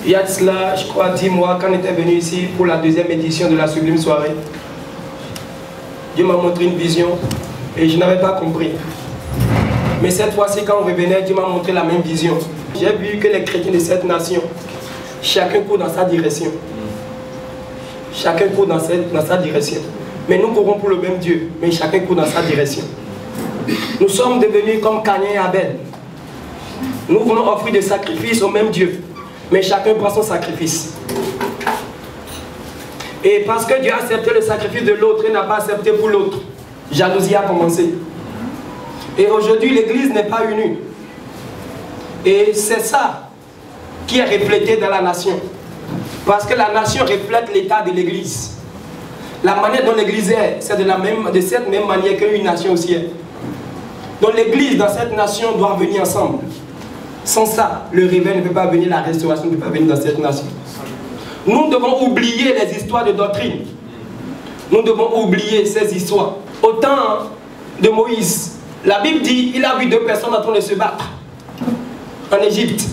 Il y a de cela, je crois, 10 mois, quand on était venu ici pour la deuxième édition de la sublime soirée, Dieu m'a montré une vision et je n'avais pas compris. Mais cette fois-ci, quand on revenait, Dieu m'a montré la même vision. J'ai vu que les chrétiens de cette nation, chacun court dans sa direction. Chacun court dans sa direction. Mais nous courons pour le même Dieu, mais chacun court dans sa direction. Nous sommes devenus comme Caïn et Abel. Nous voulons offrir des sacrifices au même Dieu, mais chacun prend son sacrifice. Et parce que Dieu a accepté le sacrifice de l'autre, il n'a pas accepté pour l'autre. Jalousie a commencé. Et aujourd'hui, l'Église n'est pas unie. Et c'est ça qui est reflété dans la nation. Parce que la nation reflète l'état de l'Église. La manière dont l'Église est, c'est de cette même manière qu'une nation aussi est. Donc l'Église dans cette nation doit venir ensemble. Sans ça, le réveil ne peut pas venir, la restauration ne peut pas venir dans cette nation. Nous devons oublier les histoires de doctrine. Nous devons oublier ces histoires. Au temps de Moïse, la Bible dit qu'il a vu deux personnes en train de se battre en Égypte.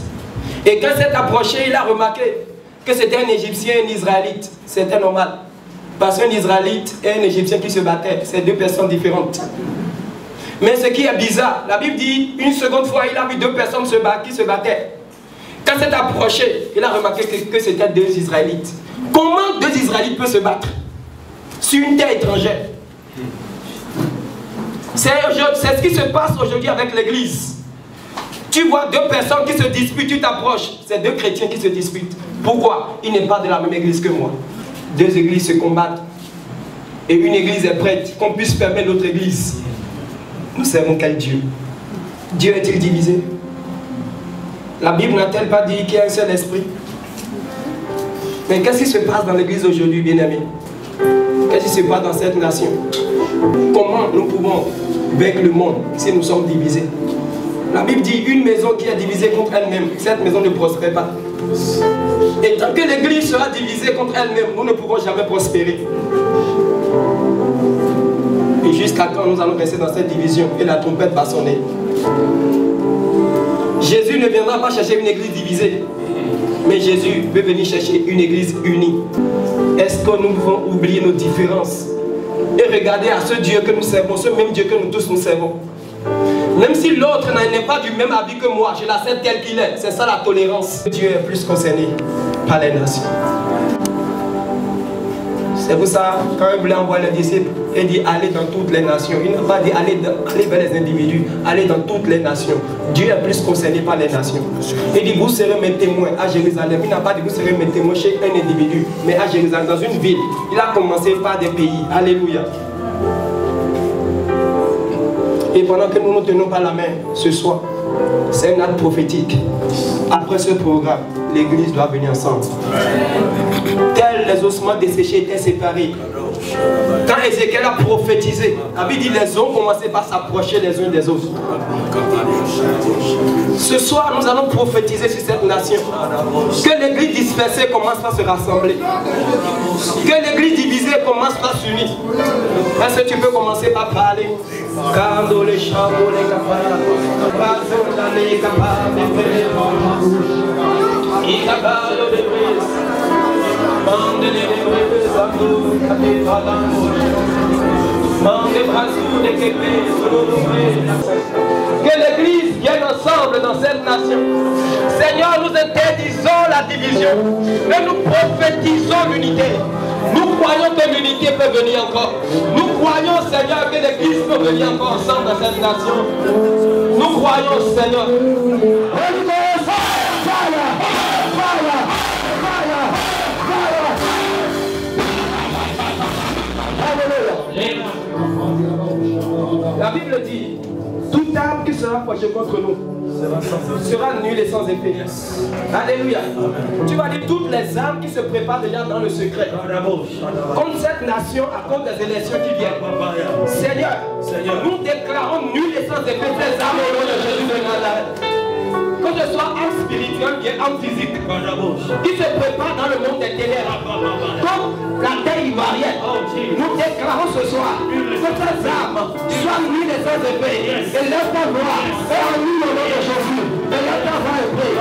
Et quand s'est approché, il a remarqué que c'était un Égyptien et un Israélite. C'était normal. Parce qu'un Israélite et un Égyptien qui se battaient, c'est deux personnes différentes. Mais ce qui est bizarre, la Bible dit, une seconde fois, il a vu deux personnes qui se battaient. Quand s'est approché, il a remarqué que c'était deux Israélites. Comment deux Israélites peuvent se battre sur une terre étrangère? C'est ce qui se passe aujourd'hui avec l'Église. Tu vois deux personnes qui se disputent, tu t'approches. C'est deux chrétiens qui se disputent. Pourquoi? Ils n'est pas de la même église que moi. Deux églises se combattent. Et une église est prête qu'on puisse fermer l'autre église. Nous servons quel Dieu? Dieu est-il divisé? La Bible n'a-t-elle pas dit qu'il y a un seul esprit? Mais qu'est-ce qui se passe dans l'église aujourd'hui, bien-aimés? Qu'est-ce qui se passe dans cette nation? Comment nous pouvons vaincre le monde si nous sommes divisés? La Bible dit une maison qui est divisée contre elle-même, cette maison ne prospère pas. Et tant que l'église sera divisée contre elle-même, nous ne pourrons jamais prospérer. Et jusqu'à quand nous allons rester dans cette division et la trompette va sonner? Jésus ne viendra pas chercher une église divisée, mais Jésus veut venir chercher une église unie. Est-ce que nous pouvons oublier nos différences et regarder à ce Dieu que nous servons, ce même Dieu que nous tous nous servons? Même si l'autre n'est pas du même avis que moi, je l'accepte tel qu'il est. C'est ça la tolérance. Dieu est plus concerné par les nations. C'est pour ça, quand il voulait envoyer les disciples, il dit allez dans toutes les nations. Il n'a pas dit allez vers les individus, allez dans toutes les nations. Dieu est plus concerné par les nations. Il dit vous serez mes témoins à Jérusalem. Il n'a pas dit vous serez mes témoins chez un individu, mais à Jérusalem, dans une ville. Il a commencé par des pays. Alléluia. Et pendant que nous ne tenons pas la main ce soir, c'est un acte prophétique. Après ce programme, l'église doit venir ensemble. Tels les ossements desséchés étaient séparés. Quand Ézéchiel a prophétisé, la Bible dit les hommes commençaient par s'approcher les uns des autres. Ce soir, nous allons prophétiser sur cette nation. Que l'église dispersée commence par se rassembler. Que l'église divisée commence par s'unir. Est-ce que tu peux commencer par parler? Quand les chameaux, les capables, les capables, il a parlé de brise. Que l'église vienne ensemble dans cette nation. Seigneur, nous interdisons la division et nous prophétisons l'unité. Nous croyons que l'unité peut venir encore. Nous croyons, Seigneur, que l'église peut venir encore ensemble dans cette nation. Nous croyons, Seigneur. La Bible dit, toute arme qui sera projetée contre nous sera nulle et sans effet. Alléluia. Tu vas dire toutes les armes qui se préparent déjà dans le secret. Comme cette nation à cause des élections qui viennent. Seigneur, nous déclarons nulle et sans effet ces armes au nom de Jésus de Nazareth. Que ce soit âme spirituelle bien âme physique, qui se prépare dans le monde des ténèbres, comme la terre ivoirienne. Nous déclarons ce soir que ces âmes soient nues et sans effet. Et lève ta voix et en nous au nom de Jésus. Et lève ta voix et prie.